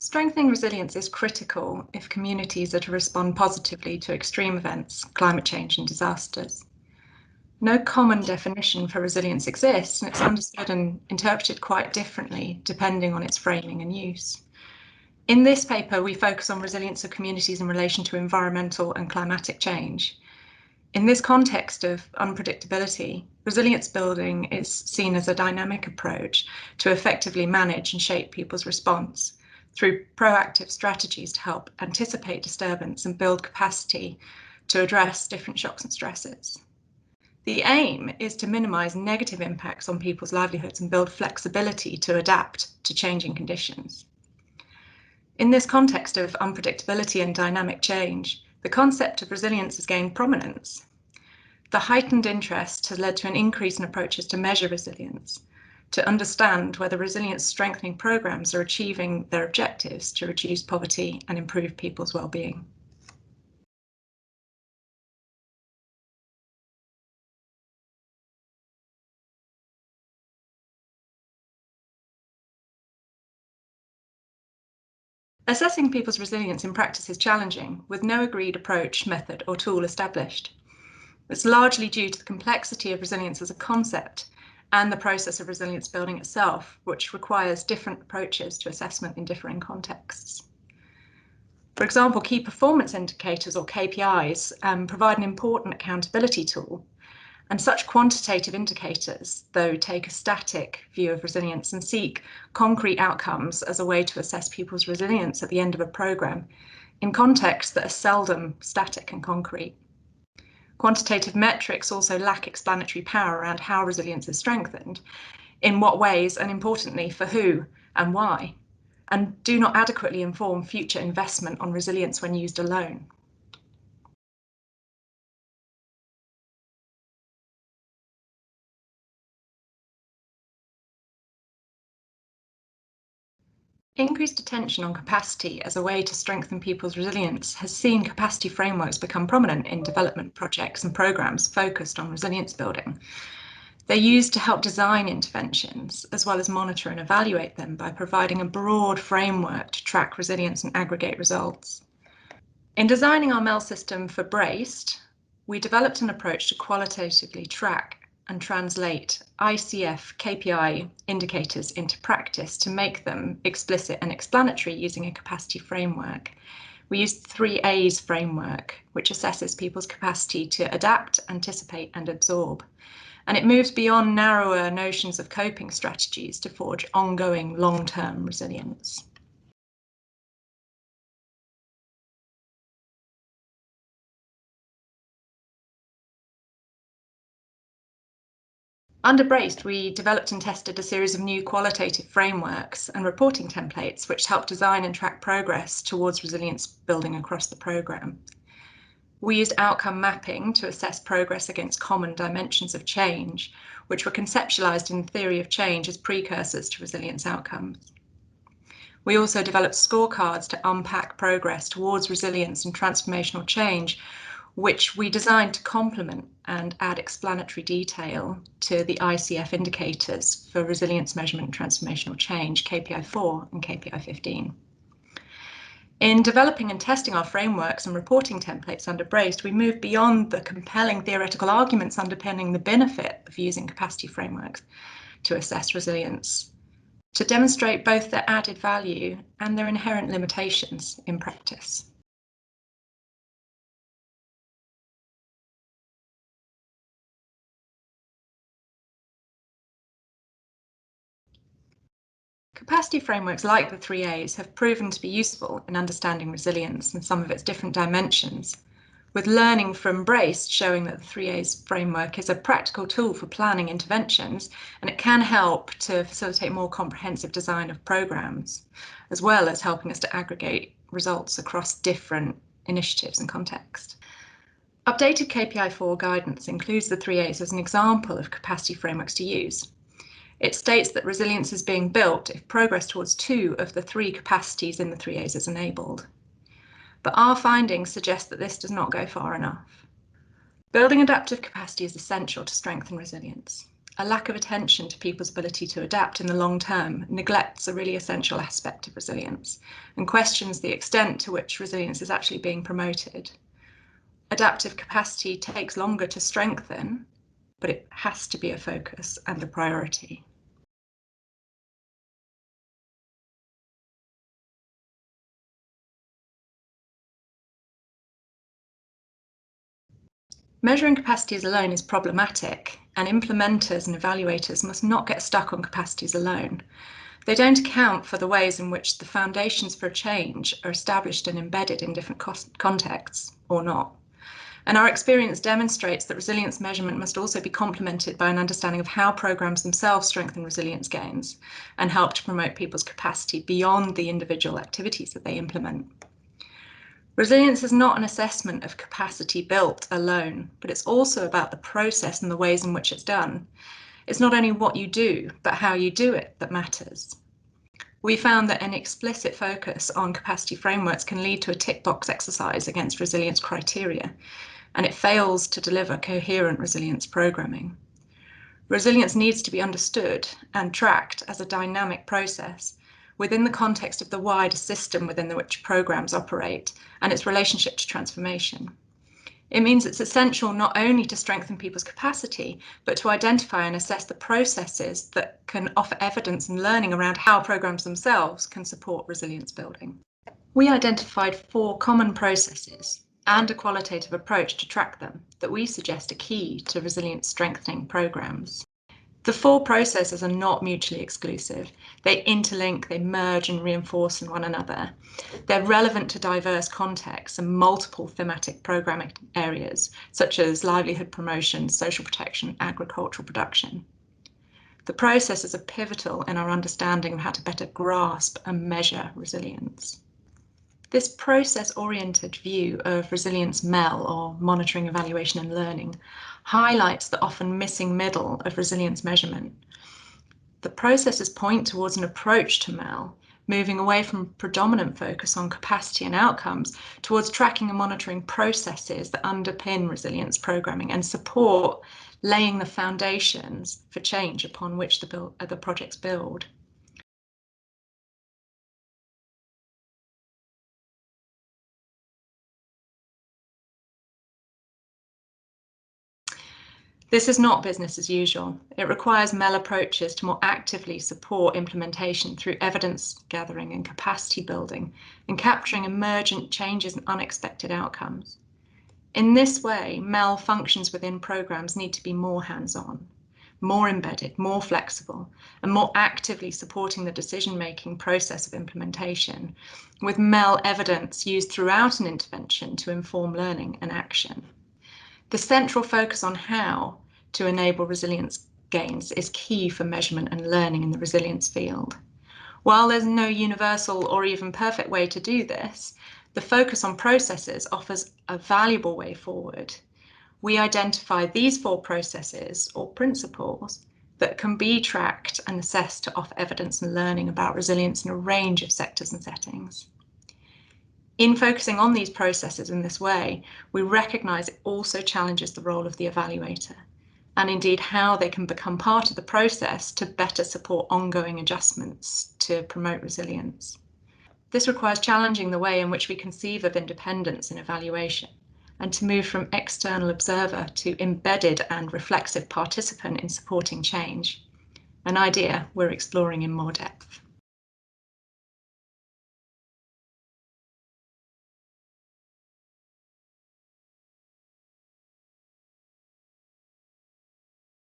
Strengthening resilience is critical if communities are to respond positively to extreme events, climate change and disasters. No common definition for resilience exists, and it's understood and interpreted quite differently depending on its framing and use. In this paper, we focus on resilience of communities in relation to environmental and climatic change. In this context of unpredictability, resilience building is seen as a dynamic approach to effectively manage and shape people's response through proactive strategies to help anticipate disturbance and build capacity to address different shocks and stresses. The aim is to minimise negative impacts on people's livelihoods and build flexibility to adapt to changing conditions. In this context of unpredictability and dynamic change, the concept of resilience has gained prominence. The heightened interest has led to an increase in approaches to measure resilience, to understand whether resilience strengthening programs are achieving their objectives to reduce poverty and improve people's well-being. Assessing people's resilience in practice is challenging, with no agreed approach, method, or tool established. It's largely due to the complexity of resilience as a concept and the process of resilience building itself, which requires different approaches to assessment in differing contexts. For example, key performance indicators, or KPIs, provide an important accountability tool. And such quantitative indicators, though, take a static view of resilience and seek concrete outcomes as a way to assess people's resilience at the end of a programme in contexts that are seldom static and concrete. Quantitative metrics also lack explanatory power around how resilience is strengthened, in what ways, and importantly, for who and why, and do not adequately inform future investment on resilience when used alone. Increased attention on capacity as a way to strengthen people's resilience has seen capacity frameworks become prominent in development projects and programs focused on resilience building. They're used to help design interventions, as well as monitor and evaluate them by providing a broad framework to track resilience and aggregate results. In designing our MEL system for BRACED, we developed an approach to qualitatively track and translate ICF KPI indicators into practice to make them explicit and explanatory using a capacity framework. We used the 3A's framework, which assesses people's capacity to adapt, anticipate, and absorb. And it moves beyond narrower notions of coping strategies to forge ongoing long-term resilience. Under BRACED, we developed and tested a series of new qualitative frameworks and reporting templates which help design and track progress towards resilience building across the programme. We used outcome mapping to assess progress against common dimensions of change, which were conceptualised in theory of change as precursors to resilience outcomes. We also developed scorecards to unpack progress towards resilience and transformational change, which we designed to complement and add explanatory detail to the ICF indicators for resilience measurement and transformational change, KPI 4 and KPI 15. In developing and testing our frameworks and reporting templates under BRACED, we moved beyond the compelling theoretical arguments underpinning the benefit of using capacity frameworks to assess resilience, to demonstrate both their added value and their inherent limitations in practice. Capacity frameworks like the 3A's have proven to be useful in understanding resilience and some of its different dimensions, with learning from BRACED showing that the 3A's framework is a practical tool for planning interventions, and it can help to facilitate more comprehensive design of programs, as well as helping us to aggregate results across different initiatives and contexts. Updated KPI 4 guidance includes the 3A's as an example of capacity frameworks to use. It states that resilience is being built if progress towards 2 of the 3 capacities in the 3A's is enabled. But our findings suggest that this does not go far enough. Building adaptive capacity is essential to strengthen resilience. a lack of attention to people's ability to adapt in the long term neglects a really essential aspect of resilience and questions the extent to which resilience is actually being promoted. Adaptive capacity takes longer to strengthen, but it has to be a focus and a priority. Measuring capacities alone is problematic, and implementers and evaluators must not get stuck on capacities alone. They don't account for the ways in which the foundations for a change are established and embedded in different contexts, or not. And our experience demonstrates that resilience measurement must also be complemented by an understanding of how programs themselves strengthen resilience gains and help to promote people's capacity beyond the individual activities that they implement. Resilience is not an assessment of capacity built alone, but it's also about the process and the ways in which it's done. It's not only what you do, but how you do it that matters. We found that an explicit focus on capacity frameworks can lead to a tick box exercise against resilience criteria, and it fails to deliver coherent resilience programming. Resilience needs to be understood and tracked as a dynamic process within the context of the wider system within which programs operate and its relationship to transformation. It means it's essential not only to strengthen people's capacity, but to identify and assess the processes that can offer evidence and learning around how programs themselves can support resilience building. We identified 4 common processes and a qualitative approach to track them that we suggest are key to resilience strengthening programs. The 4 processes are not mutually exclusive. They interlink, they merge and reinforce in one another. They're relevant to diverse contexts and multiple thematic programming areas, such as livelihood promotion, social protection, agricultural production. The processes are pivotal in our understanding of how to better grasp and measure resilience. This process-oriented view of resilience MEL, or monitoring, evaluation and learning, highlights the often missing middle of resilience measurement. The processes point towards an approach to MEL, moving away from predominant focus on capacity and outcomes towards tracking and monitoring processes that underpin resilience programming and support laying the foundations for change upon which the projects build. This is not business as usual. It requires MEL approaches to more actively support implementation through evidence gathering and capacity building and capturing emergent changes and unexpected outcomes. In this way, MEL functions within programs need to be more hands-on, more embedded, more flexible, and more actively supporting the decision-making process of implementation, with MEL evidence used throughout an intervention to inform learning and action. The central focus on how to enable resilience gains is key for measurement and learning in the resilience field. While there's no universal or even perfect way to do this, the focus on processes offers a valuable way forward. We identify these 4 processes or principles that can be tracked and assessed to offer evidence and learning about resilience in a range of sectors and settings. In focusing on these processes in this way, we recognise it also challenges the role of the evaluator, and indeed how they can become part of the process to better support ongoing adjustments to promote resilience. This requires challenging the way in which we conceive of independence in evaluation, and to move from external observer to embedded and reflexive participant in supporting change, an idea we're exploring in more depth.